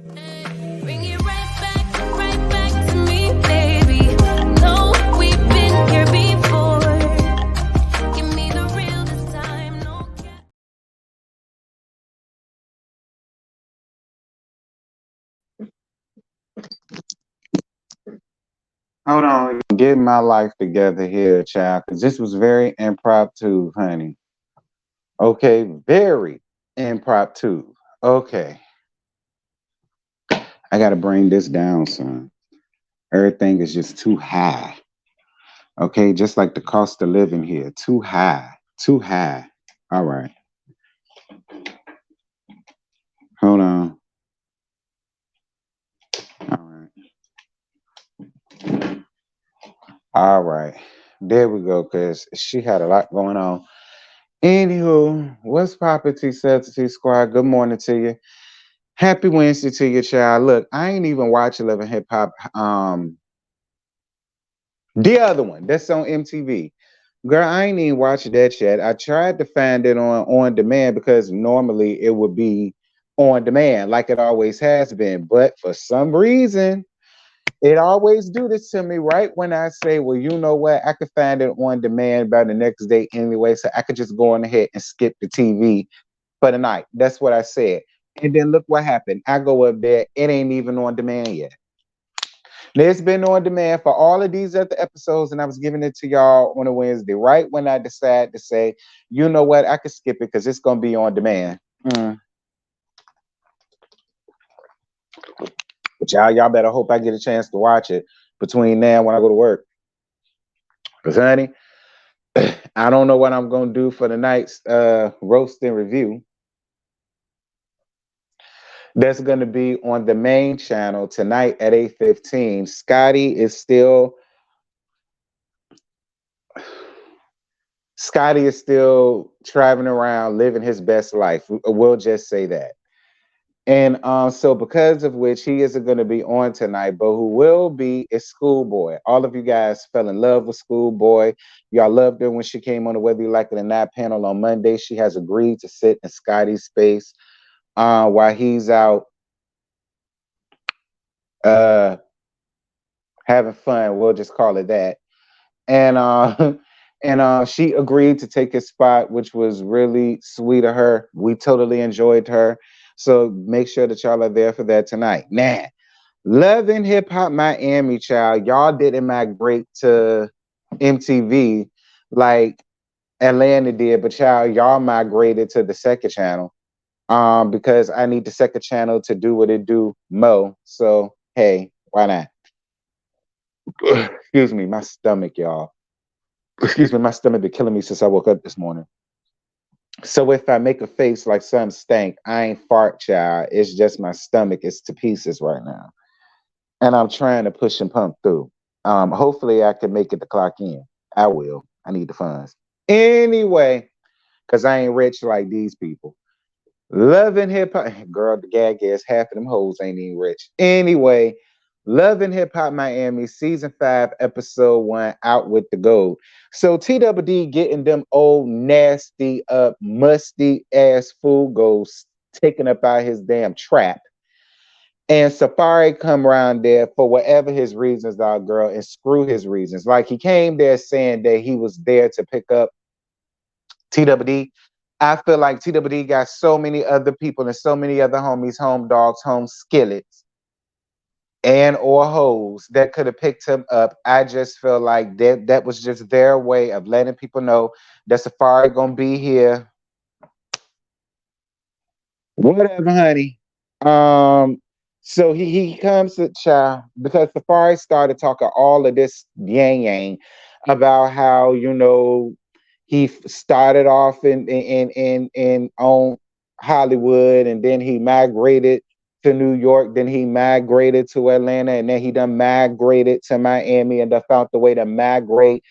Bring it right back to me, baby. No, we've been here before. Give me the real this time, no cap. Hold on, getting my life together here, child, because this was very impromptu, honey. Okay, very impromptu. Okay, I got to bring this down, son. Everything is just too high. Okay, just like the cost of living here, too high, too high. All right, hold on. All right, all right. There we go, because she had a lot going on. Anywho, what's poppin' T T Squad? Good morning to you. Happy Wednesday to you, child. Look, I ain't even watch Love and Hip Hop. The other one that's on MTV. Girl, I ain't even watched that yet. I tried to find it on demand because normally it would be on demand like it always has been. But for some reason, it always do this to me right when I say, well, you know what? I could find it on demand by the next day anyway. So I could just go on ahead and skip the TV for the night. That's what I said. And then look what happened. I go up there, it ain't even on demand yet. It's been on demand for all of these other episodes, and I was giving it to y'all on a Wednesday, right when I decided to say, you know what, I could skip it because it's gonna be on demand. But y'all better hope I get a chance to watch it between now and when I go to work. Cause honey, I don't know what I'm gonna do for the night's roast and review. That's gonna be on the main channel tonight at 8:15. Scotty is still traveling around living his best life. We'll just say that. And so because of which he isn't going to be on tonight, but who will be is Schoolboy. All of you guys fell in love with Schoolboy. Y'all loved her when she came on the Whether You Like It or Not panel on Monday. She has agreed to sit in Scotty's space while he's out uh, having fun. We'll just call it that. And she agreed to take his spot, which was really sweet of her. We totally enjoyed her. So make sure that y'all are there for that tonight. Now, Love and Hip Hop Miami, child. Y'all didn't migrate to MTV like Atlanta did, but y'all migrated to the second channel. Because I need the second channel to do what it do mo. So hey, why not? Excuse me, my stomach, y'all. Excuse me, my stomach been killing me since I woke up this morning. So if I make a face like something stank, I ain't fart, child. It's just my stomach is to pieces right now. And I'm trying to push and pump through. Hopefully I can make it to clock in. I will. I need the funds. Anyway, because I ain't rich like these people. Loving hip hop. Girl, the gag is half of them hoes ain't even rich. Anyway, Loving Hip Hop Miami, season 5, episode 1, out with the gold. So TWD getting them old, nasty, musty ass food goals taken up out his damn trap. And Safari come around there for whatever his reasons are, girl, and screw his reasons. Like he came there saying that he was there to pick up TWD. I feel like TWD got so many other people and so many other homies, home dogs, home skillets, and or hoes that could have picked him up. I just feel like that was just their way of letting people know that Safari gonna be here. Whatever, honey. Um, so he comes to child because Safari started talking all of this yang yang about how he started off in on Hollywood, and then he migrated to New York, then he migrated to Atlanta, and then he done migrated to Miami, and they found the way to migrate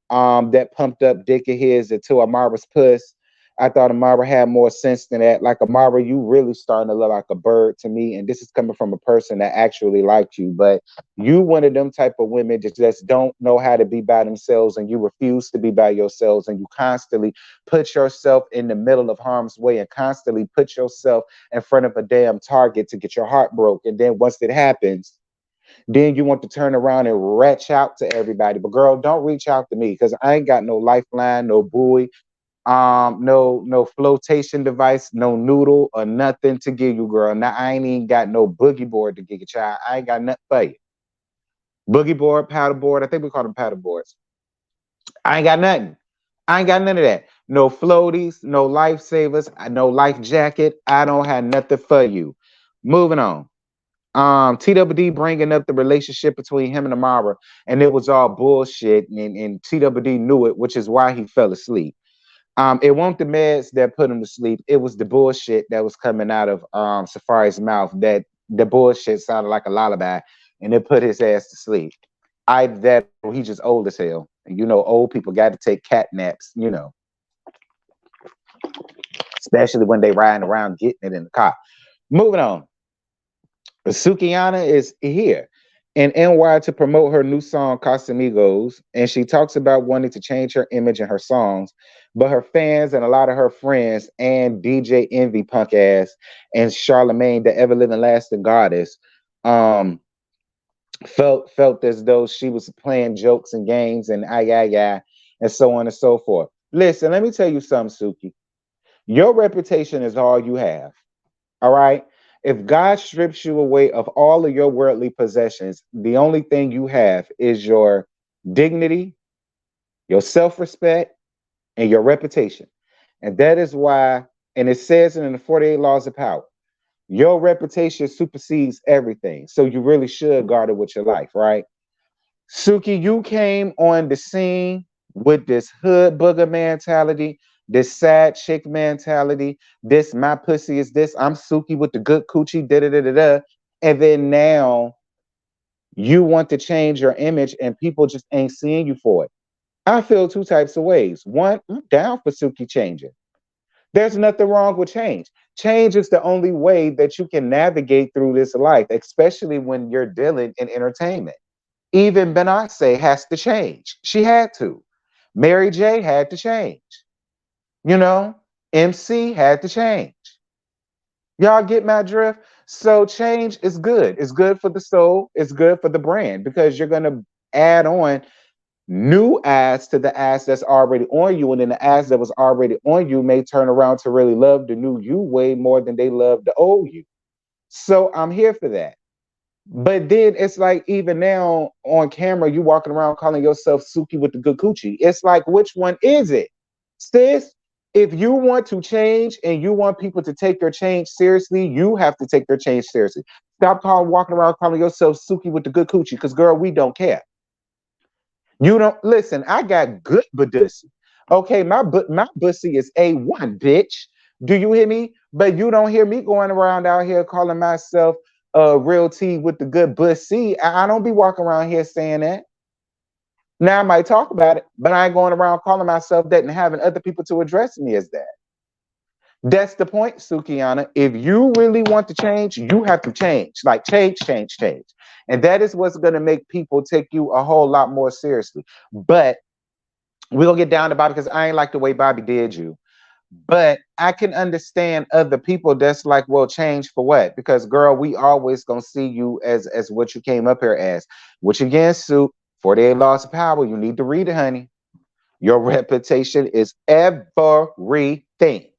that pumped up dick of his into Amari's puss. I thought Amara had more sense than that. Like Amara, you really starting to look like a bird to me, and this is coming from a person that actually liked you. But you one of them type of women that just don't know how to be by themselves, and you refuse to be by yourselves, and you constantly put yourself in the middle of harm's way, and constantly put yourself in front of a damn target to get your heart broke. And then once it happens, then you want to turn around and reach out to everybody. But girl, don't reach out to me because I ain't got no lifeline, no buoy, no flotation device, no noodle or nothing to give you, girl. Now I ain't even got no boogie board to give you, child. I ain't got nothing for you. Boogie board, paddle board. I think we call them paddle boards. I ain't got nothing. I ain't got none of that. No floaties, no lifesavers, no life jacket. I don't have nothing for you. Moving on. TWD bringing up the relationship between him and Amara, and it was all bullshit, and TWD knew it, which is why he fell asleep. It wasn't the meds that put him to sleep. It was the bullshit that was coming out of Safari's mouth. That the bullshit sounded like a lullaby, and it put his ass to sleep. Either that or he just old as hell. And you know, old people got to take cat naps. You know, especially when they riding around getting it in the car. Moving on. Sukiana is here in NY to promote her new song Casamigos, and she talks about wanting to change her image in her songs, but her fans and a lot of her friends and DJ Envy punk ass and Charlemagne, the ever living lasting goddess, um, felt as though she was playing jokes and games and and so on and so forth. Listen, let me tell you something, Suki. Your reputation is all you have. All right. If God strips you away of all of your worldly possessions, the only thing you have is your dignity, your self respect, and your reputation. And that is why, and it says it in the 48 Laws of Power, your reputation supersedes everything. So you really should guard it with your life, right? Suki, you came on the scene with this hood booger mentality, this sad chick mentality, this my pussy is this, I'm Suki with the good coochie, da da da da da. And then now you want to change your image and people just ain't seeing you for it. I feel two types of ways. One, I'm down for Suki changing. There's nothing wrong with change. Change is the only way that you can navigate through this life, especially when you're dealing in entertainment. Even Beyonce has to change. She had to. Mary J had to change. You know, MC had to change. Y'all get my drift? So change is good. It's good for the soul. It's good for the brand because you're going to add on new ads to the ads that's already on you. And then the ads that was already on you may turn around to really love the new you way more than they love the old you. So I'm here for that. But then it's like even now on camera, you walking around calling yourself Suki with the good coochie. It's like, which one is it? Sis, if you want to change and you want people to take your change seriously, you have to take your change seriously. Stop walking around calling yourself Suki with the good coochie, because girl, we don't care. You don't listen, I got good badussy. Okay, my bussy is A1, bitch. Do you hear me? But you don't hear me going around out here calling myself real T with the good bussy. I don't be walking around here saying that. Now I might talk about it, but I ain't going around calling myself that and having other people to address me as that. That's the point, Sukiana. If you really want to change, you have to change. Like change, change, change. And that is what's going to make people take you a whole lot more seriously. But we're going to get down to Bobby because I ain't like the way Bobby did you. But I can understand other people that's like, well, change for what? Because girl, we always gonna see you as what you came up here as. Which again, Sue, 48 Laws of Power. You need to read it, honey. Your reputation is everything.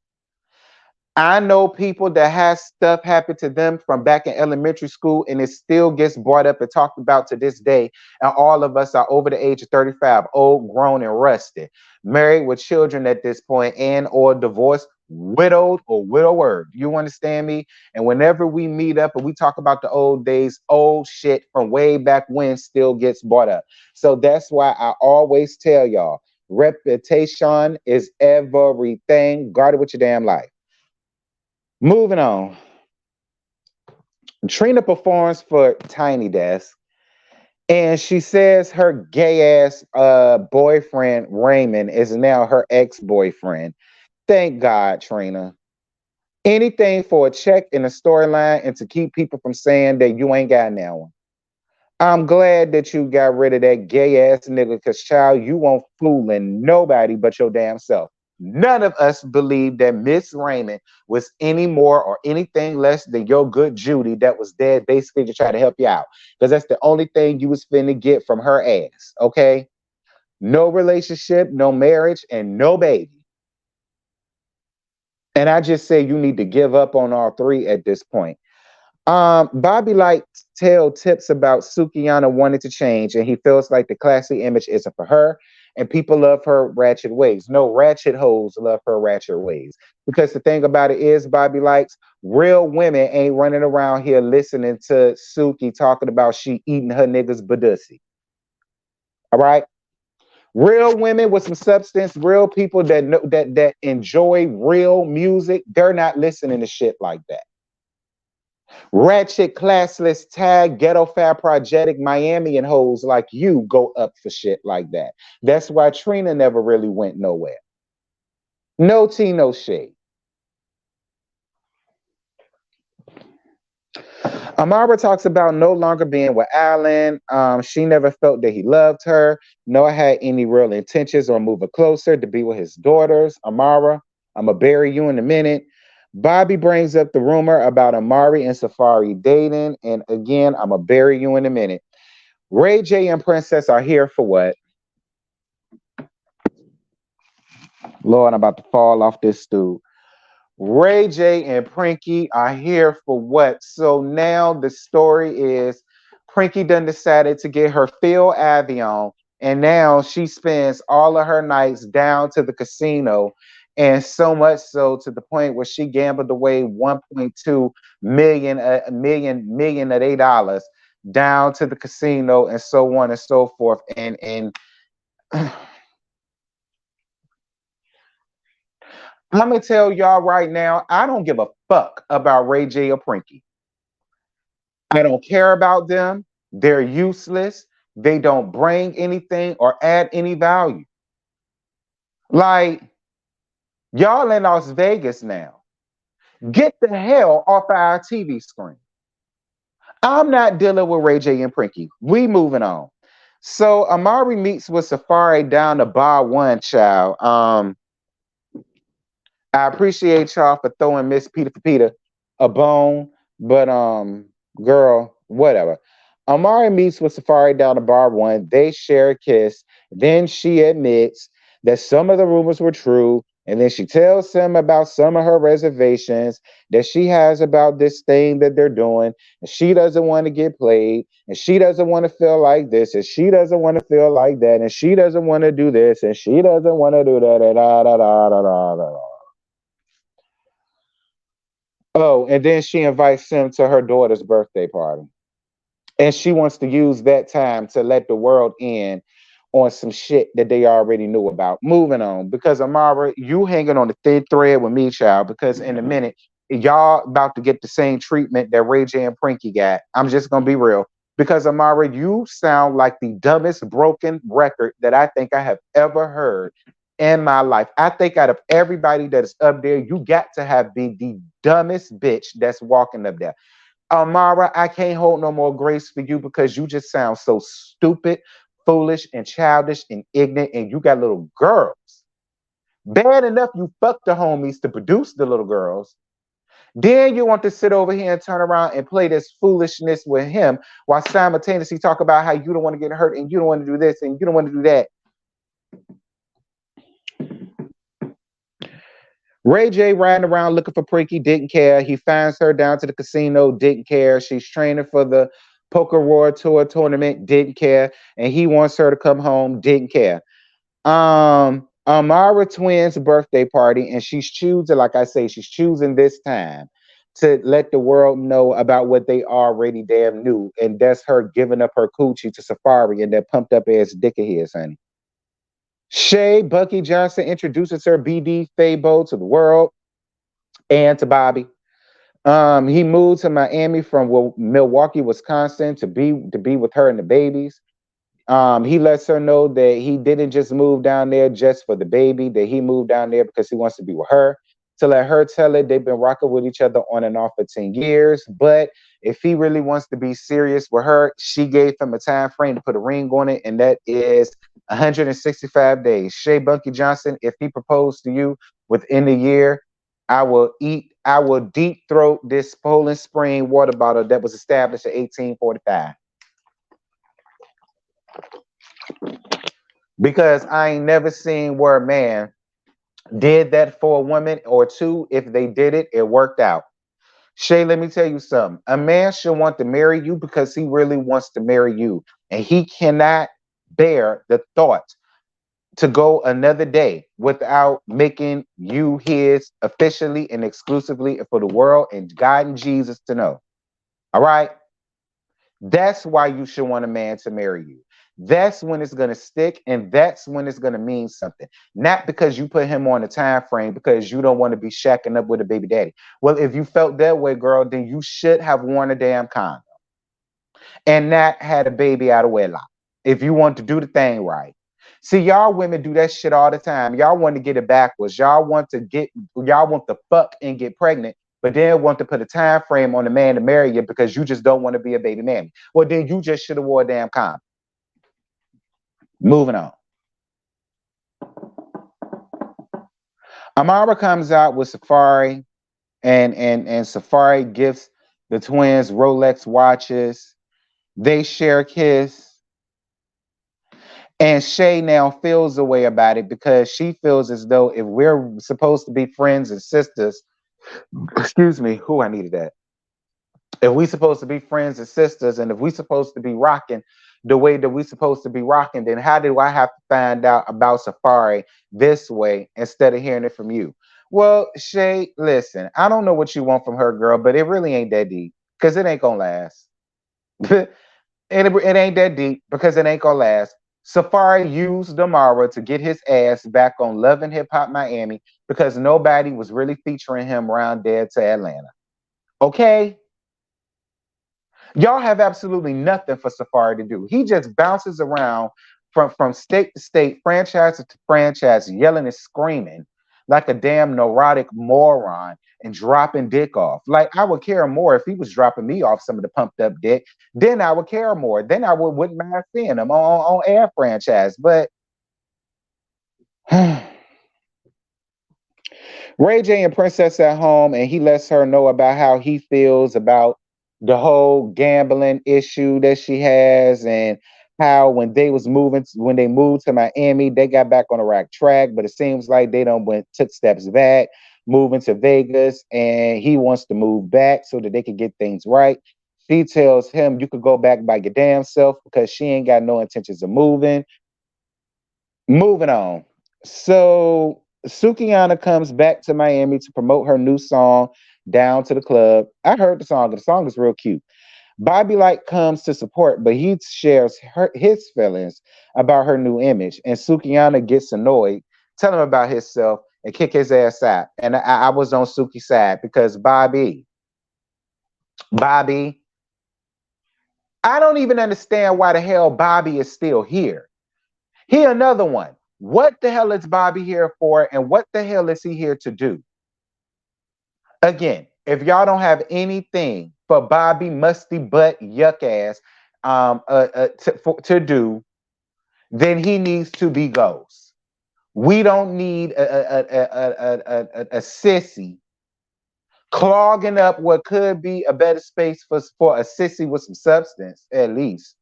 I know people that has stuff happen to them from back in elementary school and it still gets brought up and talked about to this day. And all of us are over the age of 35, old, grown, and rusted, married with children at this point and or divorced, widowed or widower. You understand me? And whenever we meet up and we talk about the old days, old shit from way back when still gets brought up. So that's why I always tell y'all, reputation is everything. Guard it with your damn life. Moving on. Trina performs for Tiny Desk and she says her gay ass boyfriend Raymond is now her ex-boyfriend. Thank God, Trina. Anything for a check in a storyline and to keep people from saying that you ain't got now one. I'm glad that you got rid of that gay ass nigga because, child, you won't fooling nobody but your damn self. None of us believe that Miss Raymond was any more or anything less than your good Judy that was there basically to try to help you out. Because that's the only thing you was finna get from her ass, okay? No relationship, no marriage, and no baby. And I just say you need to give up on all three at this point. Bobby likes tell tips about Sukiyana wanting to change, and he feels like the classy image isn't for her, and people love her ratchet ways. No, ratchet hoes love her ratchet ways. Because the thing about it is, Bobby likes real women ain't running around here listening to Suki talking about she eating her niggas badussy. All right? Real women with some substance, real people that know that enjoy real music, they're not listening to shit like that. Ratchet, classless, tag, ghetto fab projectic Miami and hoes like you go up for shit like that. That's why Trina never really went nowhere. No tea, no shade. Amara talks about no longer being with Alan. She never felt that he loved her, nor had any real intentions or moving closer to be with his daughters. Amara, I'm going to bury you in a minute. Bobby brings up the rumor about Amari and Safari dating. And again, I'm going to bury you in a minute. Ray J and Princess are here for what? Lord, I'm about to fall off this stool. Ray J and Prinky are here for what? So now the story is Prinky done decided to get her Phil Avion, and now she spends all of her nights down to the casino, and so much so to the point where she gambled away 1.2 million, million of $8 down to the casino, and so on and so forth. And I'm gonna tell y'all right now, I don't give a fuck about Ray J or Prinky. I don't care about them. They're useless. They don't bring anything or add any value. Like, y'all in Las Vegas now. Get the hell off our TV screen. I'm not dealing with Ray J and Prinky. We moving on. So Amari meets with Safari down to bar one, child. I appreciate y'all for throwing Miss Peter for Peter a bone, but girl, whatever. Amari meets with Safari down the bar one. They share a kiss. Then she admits that some of the rumors were true, and then she tells him about some of her reservations that she has about this thing that they're doing. And she doesn't want to get played, and she doesn't want to feel like this, and she doesn't want to feel like that, and she doesn't want to do this, and she doesn't want to do that. Da, da, da, da, da, da. Oh, and then she invites him to her daughter's birthday party. And she wants to use that time to let the world in on some shit that they already knew about. Moving on, because Amara, you hanging on the thin thread with me, child, because in a minute, y'all about to get the same treatment that Ray J and Prinky got. I'm just going to be real. Because Amara, you sound like the dumbest broken record that I think I have ever heard in my life. I think out of everybody that is up there, you got to have been the dumbest bitch that's walking up there. Amara, I can't hold no more grace for you because you just sound so stupid, foolish, and childish and ignorant, and you got little girls. Bad enough you fucked the homies to produce the little girls. Then you want to sit over here and turn around and play this foolishness with him while simultaneously talk about how you don't want to get hurt and you don't want to do this and you don't want to do that. Ray J riding around looking for Prinky, didn't care. He finds her down to the casino, didn't care. She's training for the Poker Roar Tour tournament, didn't care. And he wants her to come home, didn't care. Amara Twins' birthday party, and she's choosing, like I say, she's choosing this time to let the world know about what they already damn knew. And that's her giving up her coochie to Safari and that pumped up ass dick of his, honey. Shay, Bucky Johnson introduces her BD Fabo to the world and to Bobby. He moved to Miami from Milwaukee, Wisconsin to be with her and the babies. He lets her know that he didn't just move down there just for the baby, that he moved down there because he wants to be with her. To let her tell it, they've been rocking with each other on and off for 10 years. But if he really wants to be serious with her, she gave him a time frame to put a ring on it, and that is 165 days. Shay Bunky Johnson, if he proposed to you within a year, I will deep throat this Poland Spring water bottle that was established in 1845. Because I ain't never seen where a man did that for a woman, or two, if they did it, it worked out. Shay, let me tell you something. A man should want to marry you because he really wants to marry you. And he cannot bear the thought to go another day without making you his officially and exclusively for the world and God and Jesus to know. All right? That's why you should want a man to marry you. That's when it's going to stick, and that's when it's going to mean something. Not because you put him on a time frame because you don't want to be shacking up with a baby daddy. Well, if you felt that way, girl, then you should have worn a damn condom and not had a baby out of wedlock if you want to do the thing right. See, y'all women do that shit all the time. Y'all want to get it backwards. Y'all want to fuck and get pregnant, but then want to put a time frame on the man to marry you because you just don't want to be a baby mammy. Well, then you just should have wore a damn condom. Moving on. Amara comes out with Safari, and Safari gifts the twins Rolex watches. They share a kiss. And Shay now feels a way about it because she feels as though if we're supposed to be friends and sisters, excuse me, who I needed that. If we supposed to be friends and sisters, and if we supposed to be rocking the way that we supposed to be rocking, then how do I have to find out about Safari this way instead of hearing it from you? Well, Shay, listen, I don't know what you want from her, girl, but it really ain't that deep because it ain't gonna last. It ain't that deep because it ain't gonna last. Safari used Damara to get his ass back on Love and Hip Hop Miami because nobody was really featuring him around there to Atlanta. Okay? Y'all have absolutely nothing for Safari to do. He just bounces around from state to state, franchise to franchise, yelling and screaming like a damn neurotic moron and dropping dick off. Like, I would care more if he was dropping me off some of the pumped up dick. Then I would care more. Then I wouldn't mind seeing him on air franchise. But Ray J and Princess at home, and he lets her know about how he feels about the whole gambling issue that she has, and how when they moved to Miami, they got back on the right track, but it seems like they don't took steps back, moving to Vegas, and he wants to move back so that they could get things right. She tells him, "You could go back by your damn self," because she ain't got no intentions of moving. Moving on. So Sukiyana comes back to Miami to promote her new song, Down to the Club. I heard the song. The song is real cute. Bobby Light comes to support, but he shares his feelings about her new image. And Sukiyana gets annoyed, tell him about himself, and kick his ass out. And I was on Suki's side because Bobby, I don't even understand why the hell Bobby is still here. He another one. What the hell is Bobby here for, and what the hell is he here to do? Again, if y'all don't have anything for Bobby musty butt yuck ass to do, then he needs to be ghost. We don't need a sissy clogging up what could be a better space for a sissy with some substance, at least,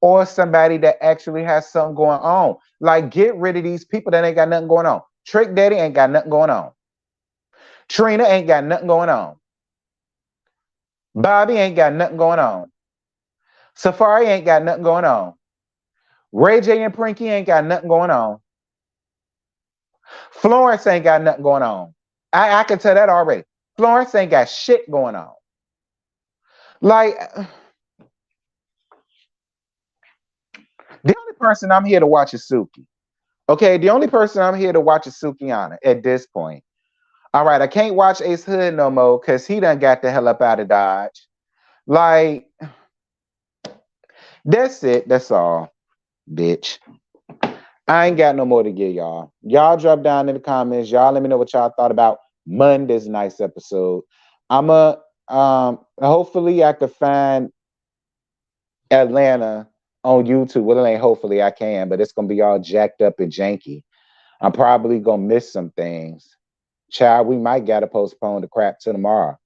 or somebody that actually has something going on. Like, get rid of these people that ain't got nothing going on. Trick Daddy ain't got nothing going on. Trina ain't got nothing going on. Bobby ain't got nothing going on. Safari ain't got nothing going on. Ray J and Prinky ain't got nothing going on. Florence ain't got nothing going on. I can tell that already. Florence ain't got shit going on. Like, the only person I'm here to watch is Suki. Okay, the only person I'm here to watch is Sukiyana at this point. All right, I can't watch Ace Hood no more because he done got the hell up out of Dodge. Like, that's it. That's all. bitch. I ain't got no more to give y'all. Y'all drop down in the comments. Y'all let me know what y'all thought about Monday's nice episode. I'ma hopefully I could find Atlanta on YouTube. Well, it ain't hopefully I can, but it's gonna be all jacked up and janky. I'm probably gonna miss some things. Child, we might gotta postpone the crap to tomorrow.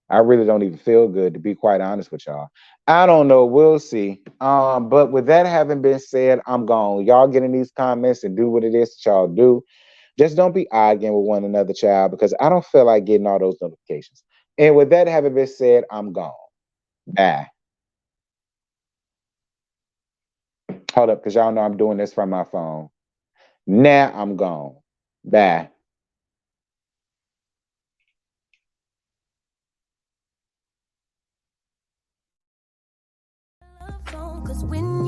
I really don't even feel good, to be quite honest with y'all. I don't know. We'll see. But with that having been said, I'm gone. Y'all get in these comments and do what it is that y'all do. Just don't be arguing with one another, child, because I don't feel like getting all those notifications. And with that having been said, I'm gone. Bye. Hold up, because y'all know I'm doing this from my phone. Now I'm gone. Bye. Cause when